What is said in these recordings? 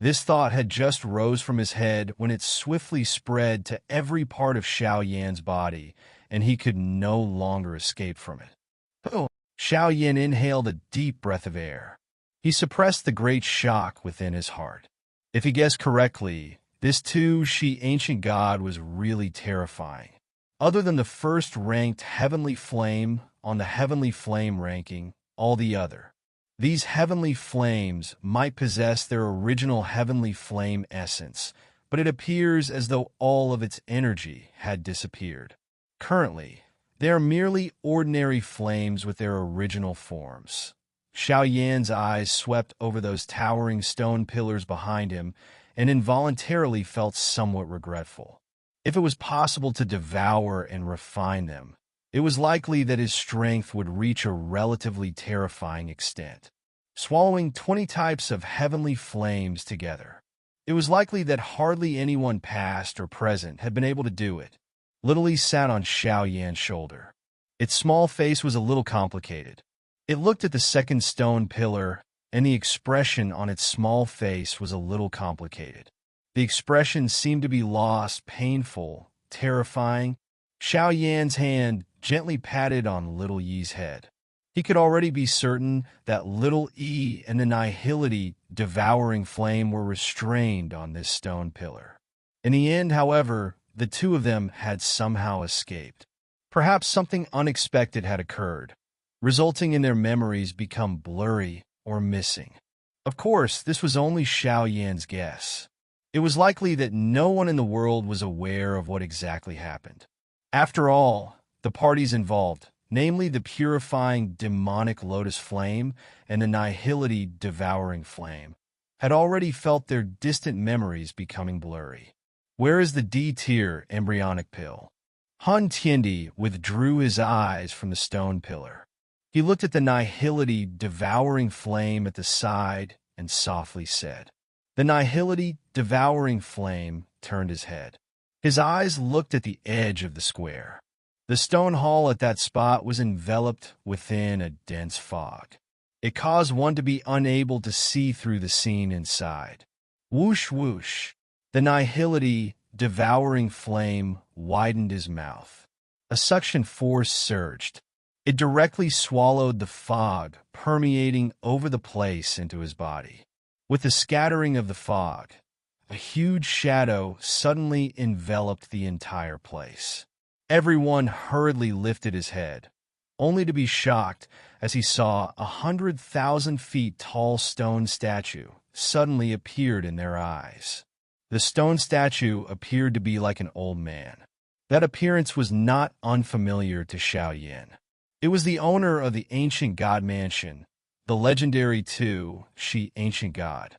This thought had just rose from his head when it swiftly spread to every part of Xiao Yan's body, and he could no longer escape from it. Oh! Xiao Yan inhaled a deep breath of air. He suppressed the great shock within his heart. If he guessed correctly, this too-she ancient god was really terrifying. Other than the first-ranked Heavenly Flame on the Heavenly Flame ranking, all the other. These heavenly flames might possess their original heavenly flame essence, but it appears as though all of its energy had disappeared. Currently, they are merely ordinary flames with their original forms. Xiao Yan's eyes swept over those towering stone pillars behind him and involuntarily felt somewhat regretful. If it was possible to devour and refine them, it was likely that his strength would reach a relatively terrifying extent. Swallowing 20 types of heavenly flames together, it was likely that hardly anyone past or present had been able to do it. Little Yi sat on Xiao Yan's shoulder. Its small face was a little complicated. It looked at the second stone pillar, and the expression on its small face was a little complicated. The expression seemed to be lost, painful, terrifying. Xiao Yan's hand gently patted on Little Yi's head. He could already be certain that Little Yi and the Nihility devouring flame were restrained on this stone pillar. In the end, however, the two of them had somehow escaped. Perhaps something unexpected had occurred, resulting in their memories become blurry or missing. Of course, this was only Xiao Yan's guess. It was likely that no one in the world was aware of what exactly happened. After all, the parties involved, namely the purifying demonic lotus flame and the nihility devouring flame, had already felt their distant memories becoming blurry. Where is the D-tier embryonic pill? Han Tiendi withdrew his eyes from the stone pillar. He looked at the nihility devouring flame at the side and softly said. The nihility devouring flame turned his head. His eyes looked at the edge of the square. The stone hall at that spot was enveloped within a dense fog. It caused one to be unable to see through the scene inside. Whoosh whoosh. The nihility devouring flame widened his mouth. A suction force surged. It directly swallowed the fog, permeating over the place into his body. With the scattering of the fog, a huge shadow suddenly enveloped the entire place. Everyone hurriedly lifted his head, only to be shocked as he saw 100,000 feet tall stone statue suddenly appeared in their eyes. The stone statue appeared to be like an old man. That appearance was not unfamiliar to Xiao Yan. It was the owner of the ancient god mansion, the legendary she ancient god.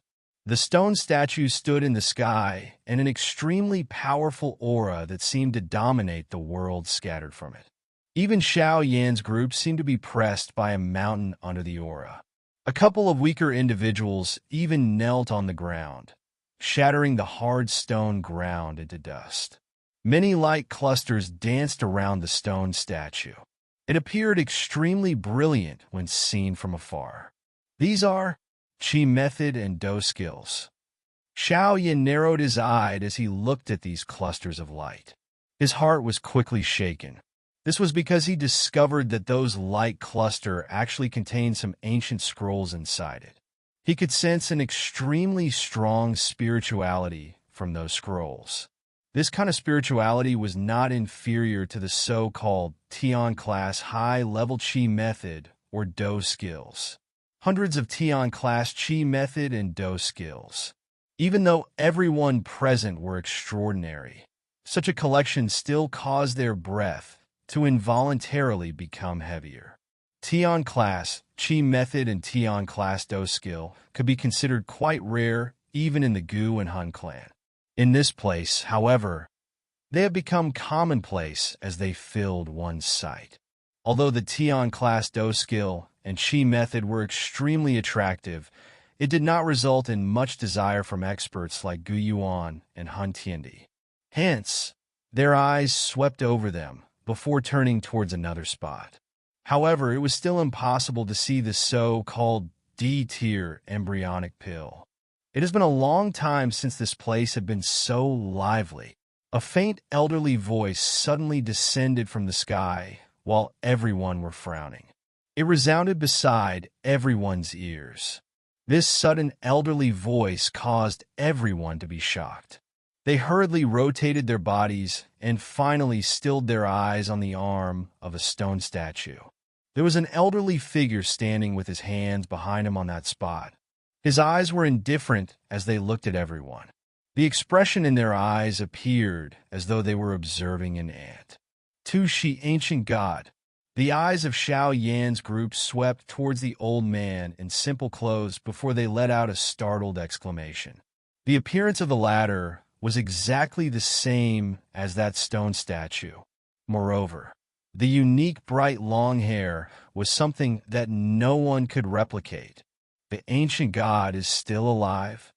The stone statue stood in the sky, and an extremely powerful aura that seemed to dominate the world scattered from it. Even Xiao Yan's group seemed to be pressed by a mountain under the aura. A couple of weaker individuals even knelt on the ground, shattering the hard stone ground into dust. Many light clusters danced around the stone statue. It appeared extremely brilliant when seen from afar. These are Qi method and Do skills. Xiao Yan narrowed his eye as he looked at these clusters of light. His heart was quickly shaken. This was because he discovered that those light cluster actually contained some ancient scrolls inside it. He could sense an extremely strong spirituality from those scrolls. This kind of spirituality was not inferior to the so-called Tian class high-level Qi method or Do skills. Hundreds of Tian class Qi method and Do skills. Even though everyone present were extraordinary, such a collection still caused their breath to involuntarily become heavier. Tian class Qi method and Tian class Do skill could be considered quite rare even in the Gu and Han clan. In this place, however, they have become commonplace as they filled one's sight. Although the Tian class Do skill and Qi method were extremely attractive, it did not result in much desire from experts like Gu Yuan and Han Tiendi. Hence, their eyes swept over them before turning towards another spot. However, it was still impossible to see the so-called D-tier embryonic pill. It has been a long time since this place had been so lively. A faint elderly voice suddenly descended from the sky while everyone were frowning. It resounded beside everyone's ears. This sudden elderly voice caused everyone to be shocked. They hurriedly rotated their bodies and finally stilled their eyes on the arm of a stone statue. There was an elderly figure standing with his hands behind him on that spot. His eyes were indifferent as they looked at everyone. The expression in their eyes appeared as though they were observing an ant. To Shi, ancient god. The eyes of Xiao Yan's group swept towards the old man in simple clothes before they let out a startled exclamation. The appearance of the latter was exactly the same as that stone statue. Moreover, the unique bright long hair was something that no one could replicate. The ancient god is still alive?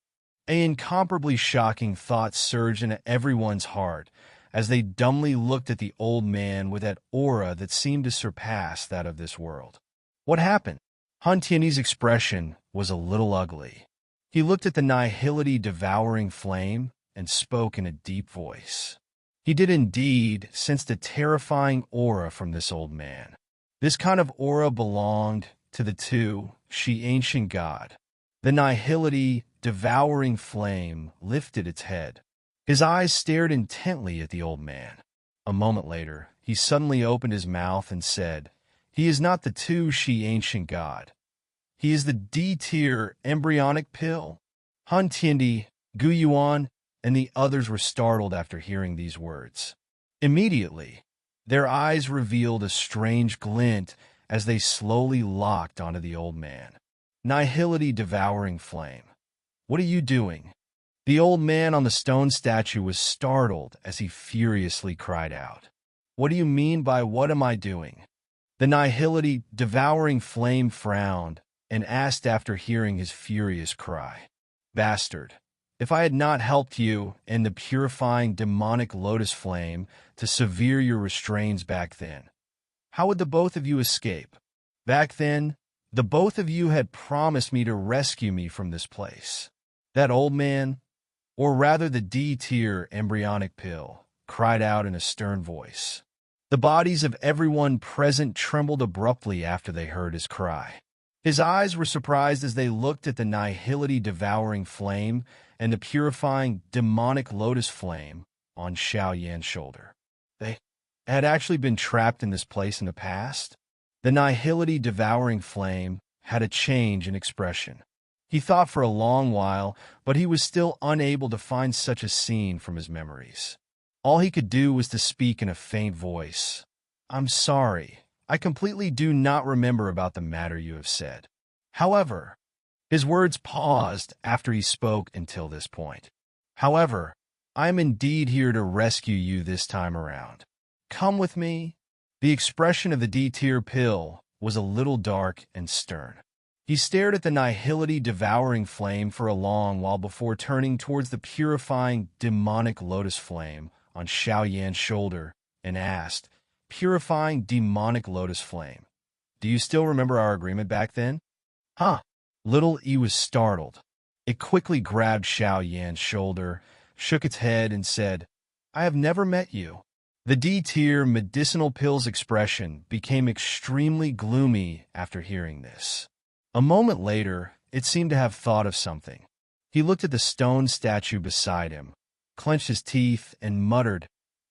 An incomparably shocking thought surged into everyone's heart as they dumbly looked at the old man with that aura that seemed to surpass that of this world. What happened? Han Tianyi's expression was a little ugly. He looked at the nihility devouring flame and spoke in a deep voice. He did indeed sense a terrifying aura from this old man. This kind of aura belonged to the two, Shi, ancient god. The nihility devouring flame lifted its head. His eyes stared intently at the old man. A moment later, he suddenly opened his mouth and said, "He is not the two Shi, ancient god. He is the D-tier embryonic pill." Han Tianyi, Gu Yuan, and the others were startled after hearing these words. Immediately, their eyes revealed a strange glint as they slowly locked onto the old man. Nihility devouring flame. What are you doing? The old man on the stone statue was startled as he furiously cried out. What do you mean by what am I doing? The nihility devouring flame frowned and asked after hearing his furious cry. Bastard, if I had not helped you and the purifying demonic lotus flame to sever your restraints back then, how would the both of you escape? Back then, the both of you had promised me to rescue me from this place. That old man, or rather the D-tier embryonic pill, cried out in a stern voice. The bodies of everyone present trembled abruptly after they heard his cry. His eyes were surprised as they looked at the nihility devouring flame and the purifying demonic lotus flame on Xiao Yan's shoulder. They had actually been trapped in this place in the past. The nihility devouring flame had a change in expression. He thought for a long while, but he was still unable to find such a scene from his memories. All he could do was to speak in a faint voice. I'm sorry. I completely do not remember about the matter you have said. However, his words paused after he spoke until this point. However, I am indeed here to rescue you this time around. Come with me. The expression of the D-tier pill was a little dark and stern. He stared at the nihility devouring flame for a long while before turning towards the purifying demonic lotus flame on Xiao Yan's shoulder and asked, Purifying demonic lotus flame, do you still remember our agreement back then? Huh. Little E was startled. It quickly grabbed Xiao Yan's shoulder, shook its head, and said, I have never met you. The D-tier medicinal pill's expression became extremely gloomy after hearing this. A moment later, it seemed to have thought of something. He looked at the stone statue beside him, clenched his teeth, and muttered,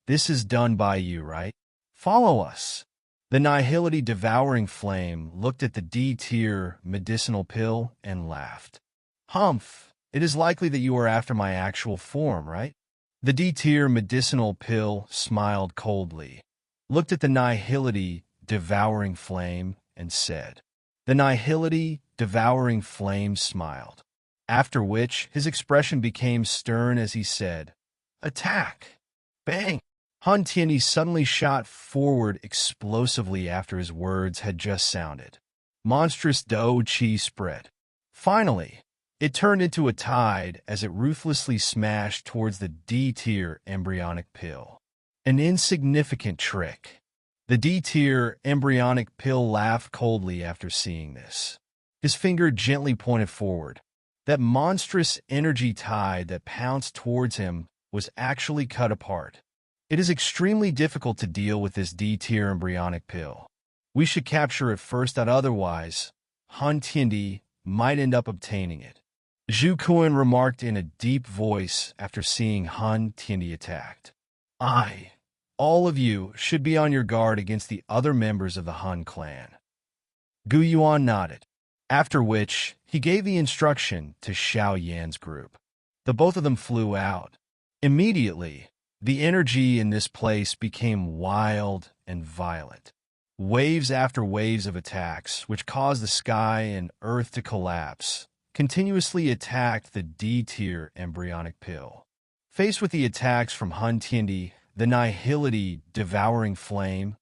This is done by you, right? Follow us. The nihility devouring flame looked at the D-tier medicinal pill and laughed. Humph, it is likely that you are after my actual form, right? The D-tier medicinal pill smiled coldly, looked at the nihility devouring flame, and said. The nihility devouring flame smiled, after which his expression became stern as he said, Attack! Bang! Han Tianyi suddenly shot forward explosively after his words had just sounded. Monstrous Dou Qi spread. Finally, it turned into a tide as it ruthlessly smashed towards the D-tier embryonic pill. An insignificant trick. The D-tier embryonic pill laughed coldly after seeing this. His finger gently pointed forward. That monstrous energy tide that pounced towards him was actually cut apart. It is extremely difficult to deal with this D-tier embryonic pill. We should capture it first, otherwise, Han Tiandi might end up obtaining it. Zhu Kuan remarked in a deep voice after seeing Han Tiandi attacked. All of you should be on your guard against the other members of the Han clan. Gu Yuan nodded, after which he gave the instruction to Xiao Yan's group. The both of them flew out. Immediately, the energy in this place became wild and violent. Waves after waves of attacks, which caused the sky and earth to collapse, continuously attacked the D-tier embryonic pill. Faced with the attacks from Han Tiandi, the Nihility devouring flame,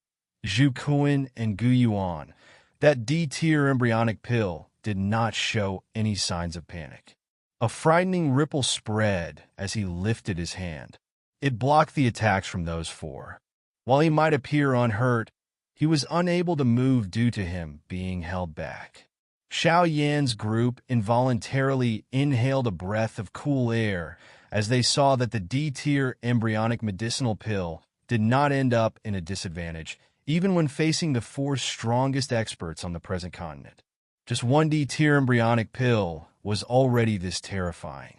Zhu Kuan, and Gu Yuan, that D-tier embryonic pill did not show any signs of panic. A frightening ripple spread as he lifted his hand. It blocked the attacks from those four. While he might appear unhurt, he was unable to move due to him being held back. Xiao Yan's group involuntarily inhaled a breath of cool air as they saw that the D-tier embryonic medicinal pill did not end up in a disadvantage, even when facing the four strongest experts on the present continent. Just one D-tier embryonic pill was already this terrifying.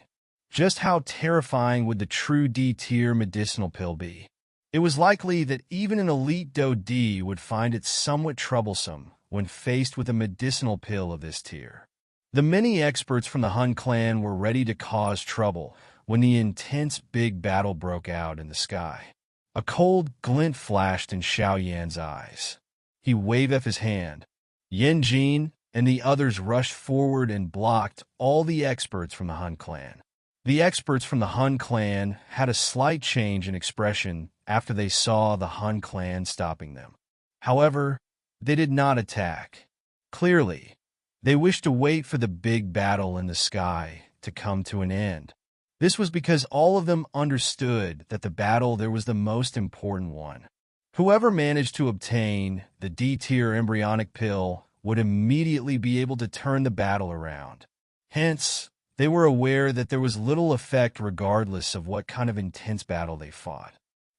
Just how terrifying would the true D-tier medicinal pill be? It was likely that even an elite Do D would find it somewhat troublesome when faced with a medicinal pill of this tier. The many experts from the Han clan were ready to cause trouble when the intense big battle broke out in the sky. A cold glint flashed in Xiao Yan's eyes. He waved up his hand. Yan Jin and the others rushed forward and blocked all the experts from the Han clan. The experts from the Han clan had a slight change in expression after they saw the Han clan stopping them. However, they did not attack. Clearly, they wished to wait for the big battle in the sky to come to an end. This was because all of them understood that the battle there was the most important one. Whoever managed to obtain the D-tier embryonic pill would immediately be able to turn the battle around. Hence, they were aware that there was little effect regardless of what kind of intense battle they fought.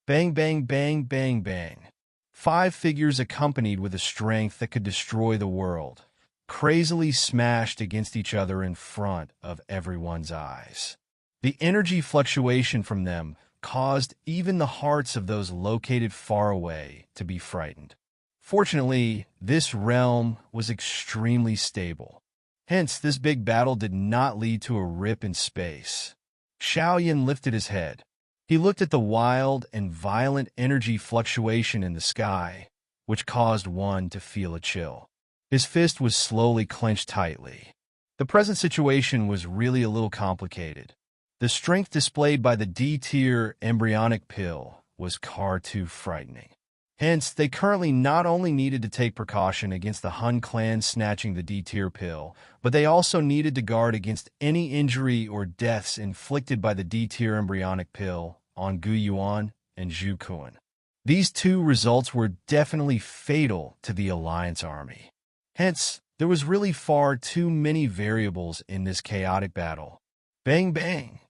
Bang, bang, bang, bang, bang. 5 figures accompanied with a strength that could destroy the world, crazily smashed against each other in front of everyone's eyes. The energy fluctuation from them caused even the hearts of those located far away to be frightened. Fortunately, this realm was extremely stable. Hence, this big battle did not lead to a rip in space. Xiao Yan lifted his head. He looked at the wild and violent energy fluctuation in the sky, which caused one to feel a chill. His fist was slowly clenched tightly. The present situation was really a little complicated. The strength displayed by the D-tier embryonic pill was far too frightening. Hence, they currently not only needed to take precaution against the Han clan snatching the D-tier pill, but they also needed to guard against any injury or deaths inflicted by the D-tier embryonic pill on Gu Yuan and Zhu Kuan. These two results were definitely fatal to the Alliance army. Hence, there was really far too many variables in this chaotic battle. Bang bang!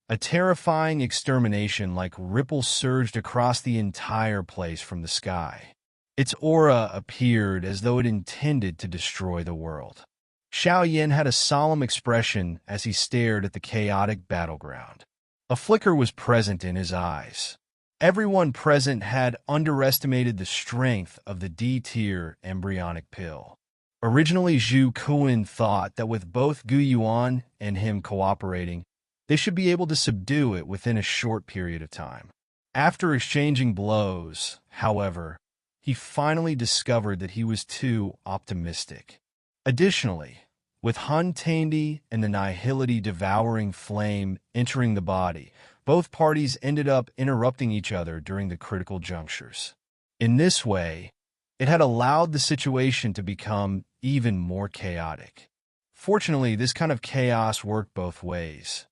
A terrifying extermination like ripple surged across the entire place from the sky. Its aura appeared as though it intended to destroy the world. Xiao Yan had a solemn expression as he stared at the chaotic battleground. A flicker was present in his eyes. Everyone present had underestimated the strength of the D-tier embryonic pill. Originally, Zhu Kuan thought that with both Gu Yuan and him cooperating, they should be able to subdue it within a short period of time. After exchanging blows, however, he finally discovered that he was too optimistic. Additionally, with Han Tiandi and the Nihility devouring flame entering the body, both parties ended up interrupting each other during the critical junctures. In this way, it had allowed the situation to become even more chaotic. Fortunately, this kind of chaos worked both ways.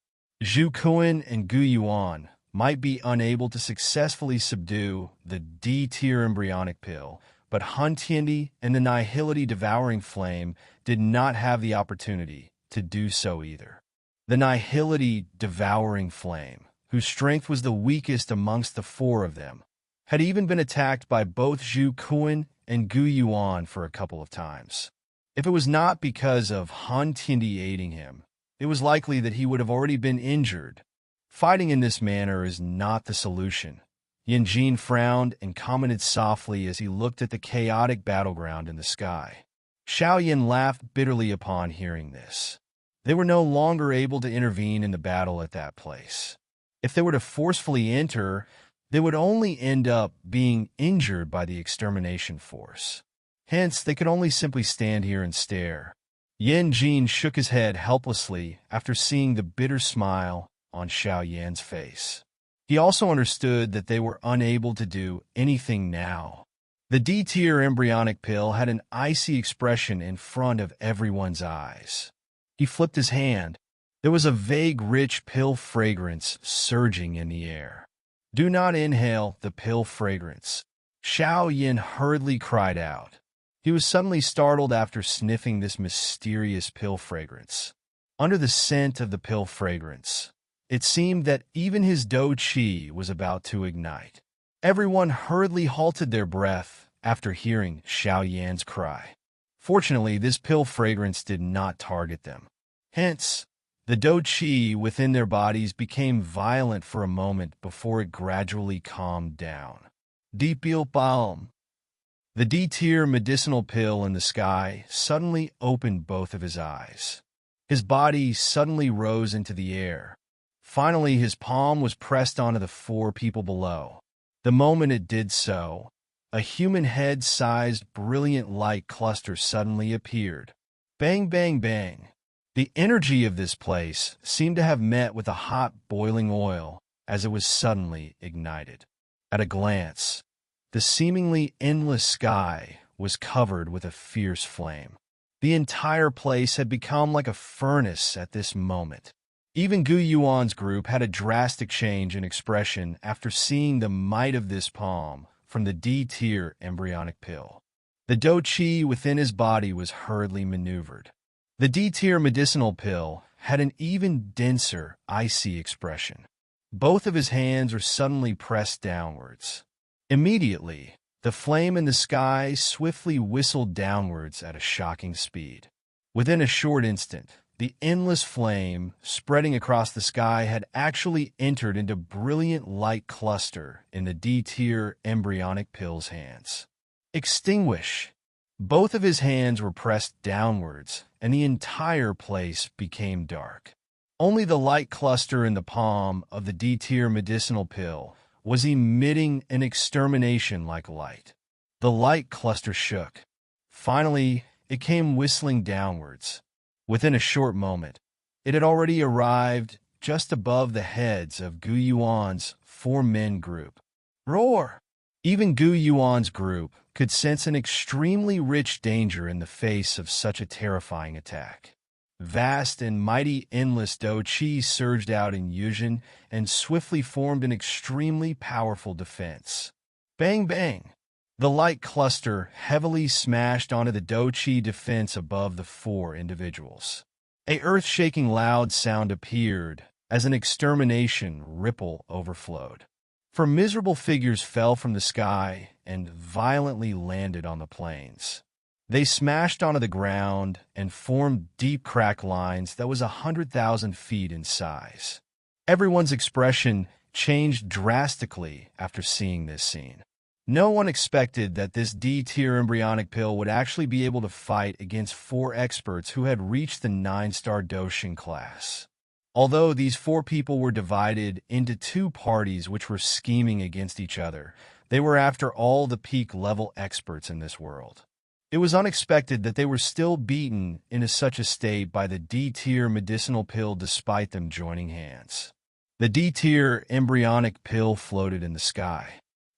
Zhu Kuan and Gu Yuan might be unable to successfully subdue the D-tier embryonic pill, but Han Tiandi and the Nihility devouring flame did not have the opportunity to do so either. The Nihility devouring flame, whose strength was the weakest amongst the four of them, had even been attacked by both Zhu Kuan and Gu Yuan for a couple of times. If it was not because of Han Tindi aiding him, it was likely that he would have already been injured. Fighting in this manner is not the solution. Yan Jin frowned and commented softly as he looked at the chaotic battleground in the sky. Xiao Yan laughed bitterly upon hearing this. They were no longer able to intervene in the battle at that place. If they were to forcefully enter, they would only end up being injured by the extermination force. Hence, they could only simply stand here and stare. Yan Jin shook his head helplessly after seeing the bitter smile on Xiao Yan's face. He also understood that they were unable to do anything now. The D-tier embryonic pill had an icy expression in front of everyone's eyes. He flipped his hand. There was a vague, rich pill fragrance surging in the air. "Do not inhale the pill fragrance," Xiao Yan hurriedly cried out. He was suddenly startled after sniffing this mysterious pill fragrance. Under the scent of the pill fragrance, it seemed that even his Do Chi was about to ignite. Everyone hurriedly halted their breath after hearing Xiao Yan's cry. Fortunately, this pill fragrance did not target them. Hence, the Do Chi within their bodies became violent for a moment before it gradually calmed down. Deep Balm. The D-tier medicinal pill in the sky suddenly opened both of his eyes. His body suddenly rose into the air. Finally, his palm was pressed onto the four people below. The moment it did so, a human head-sized brilliant light cluster suddenly appeared. Bang, bang, bang. The energy of this place seemed to have met with a hot boiling oil as it was suddenly ignited. At a glance, the seemingly endless sky was covered with a fierce flame. The entire place had become like a furnace at this moment. Even Gu Yuan's group had a drastic change in expression after seeing the might of this palm from the D-tier embryonic pill. The Do Chi within his body was hurriedly maneuvered. The D-tier medicinal pill had an even denser, icy expression. Both of his hands were suddenly pressed downwards. Immediately, the flame in the sky swiftly whistled downwards at a shocking speed. Within a short instant, the endless flame spreading across the sky had actually entered into brilliant light cluster in the D-tier embryonic pill's hands. Extinguish! Both of his hands were pressed downwards, and the entire place became dark. Only the light cluster in the palm of the D-tier medicinal pill was emitting an extermination-like light. The light cluster shook. Finally, it came whistling downwards. Within a short moment, it had already arrived just above the heads of Gu Yuan's four-men group. Roar! Even Gu Yuan's group could sense an extremely rich danger in the face of such a terrifying attack. Vast and mighty endless Do Chi surged out in Yuzhen and swiftly formed an extremely powerful defense. Bang bang! The light cluster heavily smashed onto the Do Chi defense above the four individuals. A earth-shaking loud sound appeared as an extermination ripple overflowed. For miserable figures fell from the sky and violently landed on the plains. They smashed onto the ground and formed deep crack lines that was 100,000 feet in size. Everyone's expression changed drastically after seeing this scene. No one expected that this D-tier embryonic pill would actually be able to fight against four experts who had reached the 9-star Doshin class. Although these four people were divided into two parties which were scheming against each other, they were after all the peak-level experts in this world. It was unexpected that they were still beaten into such a state by the D-tier medicinal pill despite them joining hands. The D-tier embryonic pill floated in the sky.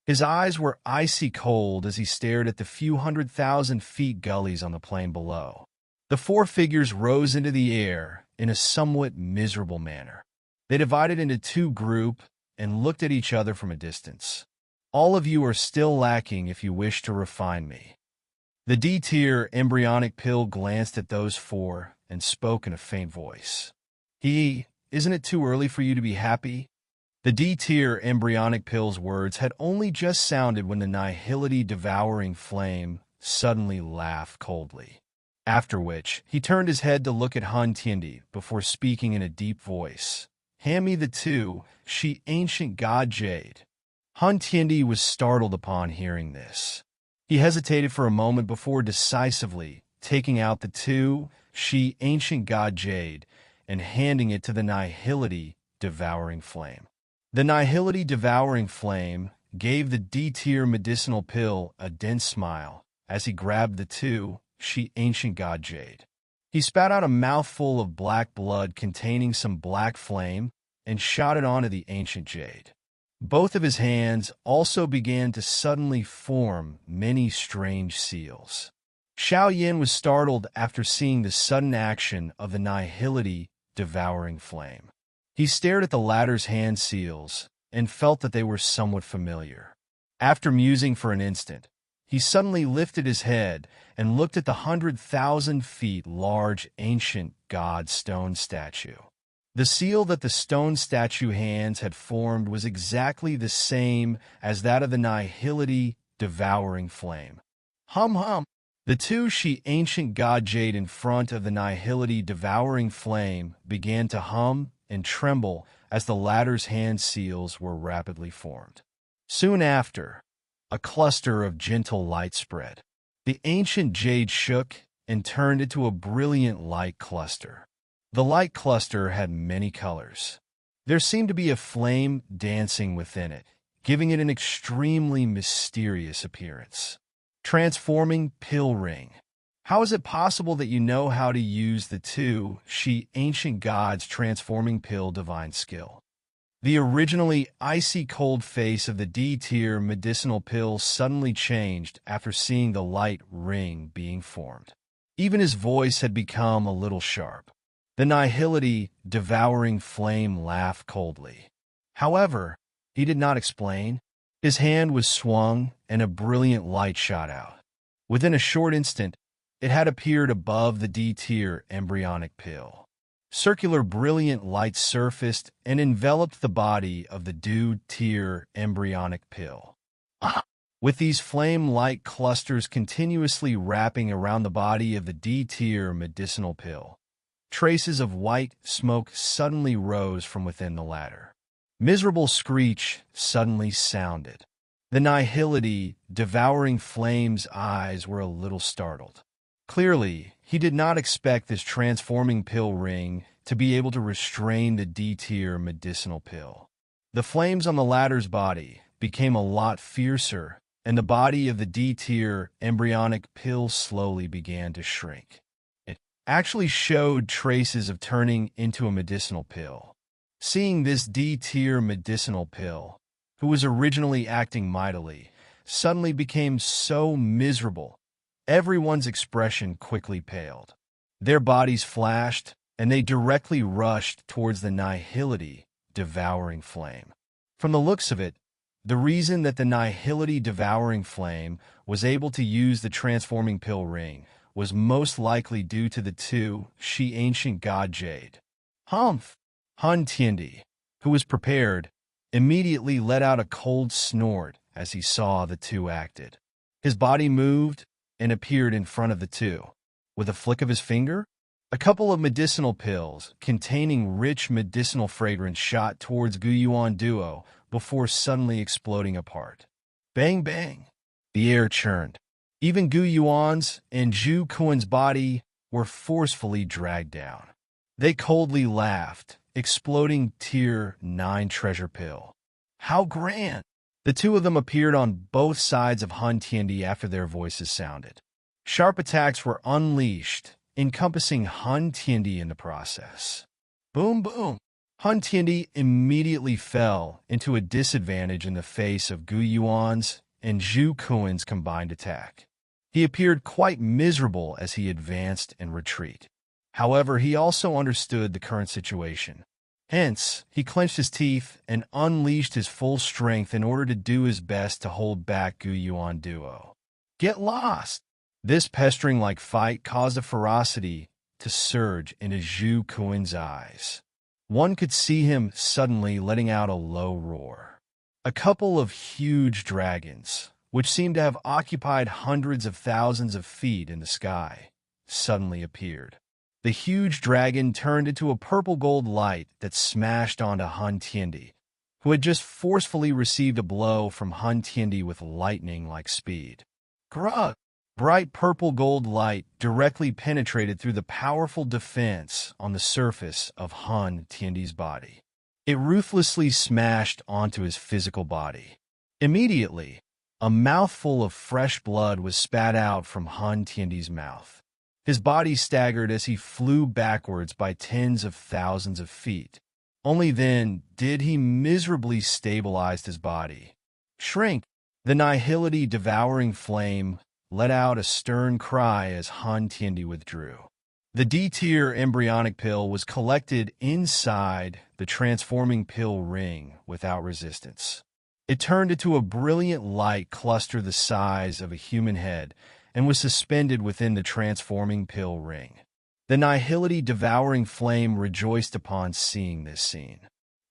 His eyes were icy cold as he stared at the few 100,000 feet gullies on the plain below. The four figures rose into the air in a somewhat miserable manner. They divided into two groups and looked at each other from a distance. All of you are still lacking if you wish to refine me. The D-tier embryonic pill glanced at those four and spoke in a faint voice. Isn't it too early for you to be happy? The D-tier embryonic pill's words had only just sounded when the nihility-devouring flame suddenly laughed coldly. After which, he turned his head to look at Han Tiendi before speaking in a deep voice. Hand me the two, she ancient god jade. Han Tiendi was startled upon hearing this. He hesitated for a moment before decisively taking out the two, she ancient god jade, and handing it to the nihility-devouring flame. The nihility-devouring flame gave the D-tier medicinal pill a dense smile as he grabbed the two, she ancient god jade. He spat out a mouthful of black blood containing some black flame and shot it onto the ancient jade. Both of his hands also began to suddenly form many strange seals. Xiao Yan was startled after seeing the sudden action of the nihility-devouring flame. He stared at the latter's hand seals and felt that they were somewhat familiar. After musing for an instant, he suddenly lifted his head and looked at the 100,000 feet large ancient god stone statue. The seal that the stone statue hands had formed was exactly the same as that of the nihility-devouring flame. Hum hum! The two she ancient god jade in front of the nihility-devouring flame began to hum and tremble as the latter's hand seals were rapidly formed. Soon after, a cluster of gentle light spread. The ancient jade shook and turned into a brilliant light cluster. The light cluster had many colors. There seemed to be a flame dancing within it, giving it an extremely mysterious appearance. Transforming pill ring. How is it possible that you know how to use the two, she ancient gods transforming pill divine skill? The originally icy cold face of the D-tier medicinal pill suddenly changed after seeing the light ring being formed. Even his voice had become a little sharp. The nihility-devouring flame laughed coldly. However, he did not explain. His hand was swung and a brilliant light shot out. Within a short instant, it had appeared above the D-tier embryonic pill. Circular brilliant light surfaced and enveloped the body of the D-tier embryonic pill. With these flame-light clusters continuously wrapping around the body of the D-tier medicinal pill, traces of white smoke suddenly rose from within the latter. Miserable screech suddenly sounded. The nihility-devouring flame's eyes were a little startled. Clearly, he did not expect this transforming pill ring to be able to restrain the D-tier medicinal pill. The flames on the latter's body became a lot fiercer, and the body of the D-tier embryonic pill slowly began to shrink. It actually showed traces of turning into a medicinal pill. Seeing this D-tier medicinal pill, who was originally acting mightily, suddenly became so miserable, everyone's expression quickly paled. Their bodies flashed, and they directly rushed towards the nihility-devouring flame. From the looks of it, the reason that the nihility-devouring flame was able to use the transforming pill ring was most likely due to the two, she ancient god jade. Humph! Han Tiendi, who was prepared, immediately let out a cold snort as he saw the two acted. His body moved and appeared in front of the two. With a flick of his finger, a couple of medicinal pills containing rich medicinal fragrance shot towards Gu Yuan Duo before suddenly exploding apart. Bang bang! The air churned. Even Gu Yuan's and Zhu Kuan's body were forcefully dragged down. They coldly laughed, exploding Tier 9 treasure pill. How grand! The two of them appeared on both sides of Han Tiendi after their voices sounded. Sharp attacks were unleashed, encompassing Han Tiendi in the process. Boom boom! Han Tiendi immediately fell into a disadvantage in the face of Gu Yuan's and Zhu Kuan's combined attack. He appeared quite miserable as he advanced and retreated. However, he also understood the current situation. Hence, he clenched his teeth and unleashed his full strength in order to do his best to hold back Gu Yuan Duo. Get lost! This pestering-like fight caused a ferocity to surge into Zhu Kuan's eyes. One could see him suddenly letting out a low roar. A couple of huge dragons, which seemed to have occupied hundreds of thousands of feet in the sky, suddenly appeared. The huge dragon turned into a purple-gold light that smashed onto Hun Tiendi, who had just forcefully received a blow from Hun Tiendi with lightning-like speed. Grug! Bright purple-gold light directly penetrated through the powerful defense on the surface of Hun Tiendi's body. It ruthlessly smashed onto his physical body. Immediately, a mouthful of fresh blood was spat out from Hun Tiendi's mouth. His body staggered as he flew backwards by tens of thousands of feet. Only then did he miserably stabilize his body. Shrink! The nihility devouring flame let out a stern cry as Hun Tiendi withdrew. The D-tier embryonic pill was collected inside the transforming pill ring without resistance. It turned into a brilliant light cluster the size of a human head and was suspended within the transforming pill ring. The nihility devouring flame rejoiced upon seeing this scene.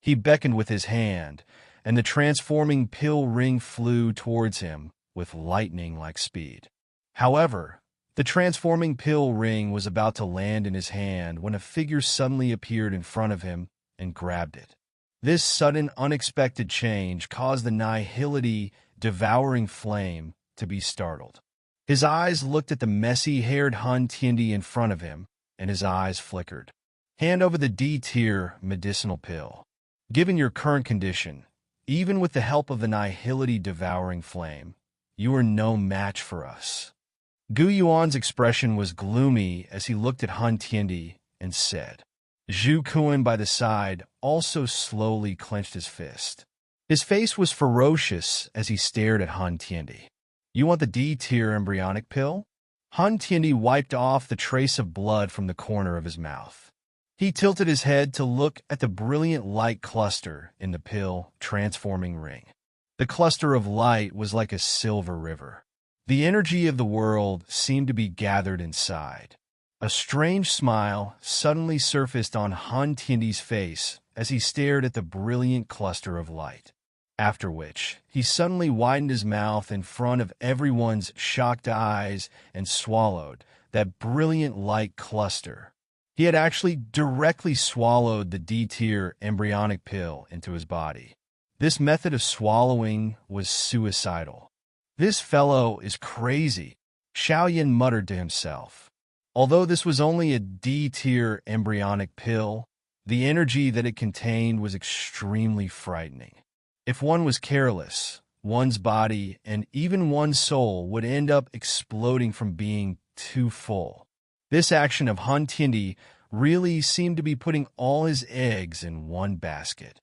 He beckoned with his hand, and the transforming pill ring flew towards him with lightning-like speed. However, the transforming pill ring was about to land in his hand when a figure suddenly appeared in front of him and grabbed it. This sudden, unexpected change caused the nihility devouring flame to be startled. His eyes looked at the messy-haired Hun Tiendi in front of him, and his eyes flickered. Hand over the D-tier medicinal pill. Given your current condition, even with the help of the nihility devouring flame, you are no match for us. Gu Yuan's expression was gloomy as he looked at Hun Tiendi and said. Zhu Kuan by the side also slowly clenched his fist. His face was ferocious as he stared at Hun Tiendi. You want the D-tier embryonic pill? Hun Tiendi wiped off the trace of blood from the corner of his mouth. He tilted his head to look at the brilliant light cluster in the pill transforming ring. The cluster of light was like a silver river. The energy of the world seemed to be gathered inside. A strange smile suddenly surfaced on Hun Tiendi's face as he stared at the brilliant cluster of light. After which, he suddenly widened his mouth in front of everyone's shocked eyes and swallowed that brilliant light cluster. He had actually directly swallowed the D-tier embryonic pill into his body. This method of swallowing was suicidal. This fellow is crazy, Xiaoyan muttered to himself. Although this was only a D-tier embryonic pill, the energy that it contained was extremely frightening. If one was careless, one's body and even one's soul would end up exploding from being too full. This action of Hun Tiendi really seemed to be putting all his eggs in one basket.